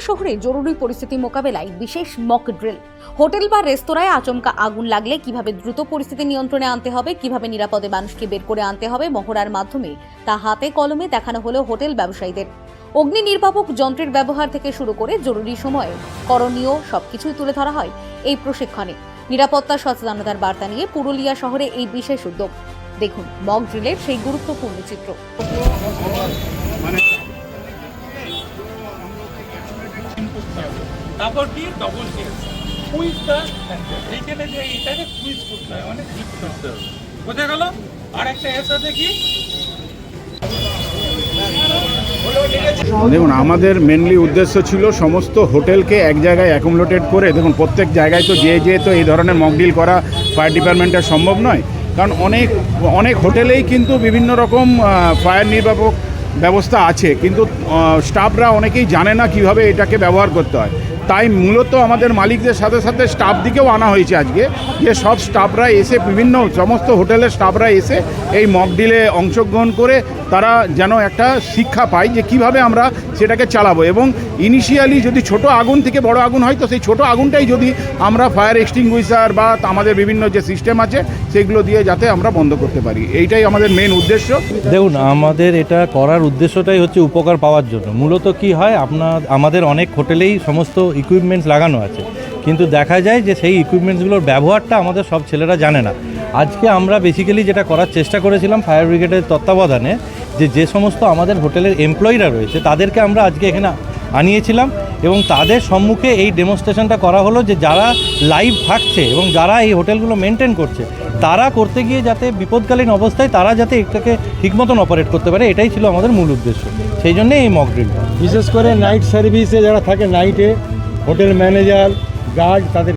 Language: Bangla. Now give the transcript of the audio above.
শহরে জরুরি পরিস্থিতি মোকাবেলায় বিশেষ মক ড্রিল। হোটেল বা রেস্তোরাঁয় আচমকা আগুন লাগলে কিভাবে দ্রুত পরিস্থিতি নিয়ন্ত্রণে আনতে হবে, কিভাবে নিরাপদে মানুষকে বের করে আনতে হবে, মহড়ার মাধ্যমে তা হাতে কলমে দেখানো হলো হোটেল ব্যবসায়ীদের। অগ্নি নির্বাপক যন্ত্রের ব্যবহার থেকে শুরু করে জরুরি সময়ে করণীয় সবকিছুই তুলে ধরা হয় এই প্রশিক্ষণে। নিরাপত্তা সচেতনতার বার্তা নিয়ে পুরুলিয়া শহরে এই বিশেষ উদ্যোগ। দেখুন মক ড্রিলের সেই গুরুত্বপূর্ণ চিত্র। তারপর কি ডবল কেস কুইজটা এইখানে যে এইটাকে কুইজ করতে হয়, মানে ঠিক করতে হবে। বোঝা গেল? আর একটা এর সাথে কি দেখুন, আমাদের মেনলি উদ্দেশ্য ছিল সমস্ত হোটেলকে এক জায়গায় অ্যাকুমুলেটেড করে, দেখুন প্রত্যেক জায়গায় তো যে তো এই ধরনের মকড্রিল করা ফায়ার ডিপার্টমেন্টের সম্ভব নয়, কারণ অনেক হোটেলেই কিন্তু বিভিন্ন রকম ফায়ার নির্বাপক ব্যবস্থা আছে, কিন্তু স্টাফরা অনেকেই জানে না কিভাবে এটাকে ব্যবহার করতে হয়। তাই মূলত আমাদের মালিকদের সাথে সাথে স্টাফ দিকেও আনা হয়েছে আজকে, যে সব স্টাফরা এসে সমস্ত হোটেলের স্টাফরা এসে এই মকড্রিলে অংশগ্রহণ করে তারা যেন একটা শিক্ষা পায় যে কিভাবে আমরা সেটাকে চালাবো, এবং ইনিশিয়ালি যদি ছোট আগুন থেকে বড় আগুন হয় তো সেই ছোট আগুনটাই যদি আমরা ফায়ার এক্সটিংগুইশার বা আমাদের বিভিন্ন যে সিস্টেম আছে সেগুলো দিয়ে যাতে আমরা বন্ধ করতে পারি, এইটাই আমাদের মেন উদ্দেশ্য। দেখুন, আমাদের এটা করার উদ্দেশ্যটাই হচ্ছে উপকার পাওয়ার জন্য। মূলত কি হয়, আমাদের অনেক হোটেলেই সমস্ত ইকুইপমেন্টস লাগানো আছে, কিন্তু দেখা যায় যে সেই ইকুইপমেন্টসগুলোর ব্যবহারটা আমাদের সব ছেলেরা জানে না। আজকে আমরা বেসিক্যালি যেটা করার চেষ্টা করেছিলাম ফায়ার ব্রিগেডের তত্ত্বাবধানে, যে সমস্ত আমাদের হোটেলের এমপ্লয়িরা রয়েছে তাদেরকে আমরা আজকে এখানে আনিয়েছিলাম এবং তাদের সম্মুখে এই ডেমনস্ট্রেশনটা করা হলো, যে যারা লাইভ থাকছে এবং যারা এই হোটেলগুলো মেনটেন করছে তারা করতে গিয়ে যাতে বিপদকালীন অবস্থায় তারা যাতে এটাকে ঠিক মতন অপারেট করতে পারে, এটাই ছিল আমাদের মূল উদ্দেশ্য। সেই জন্যে এই মক ড্রিলটা। বিশেষ করে নাইট সার্ভিসে যারা থাকে, নাইটে হোটেল ম্যানেজার, গার্ড, তাদের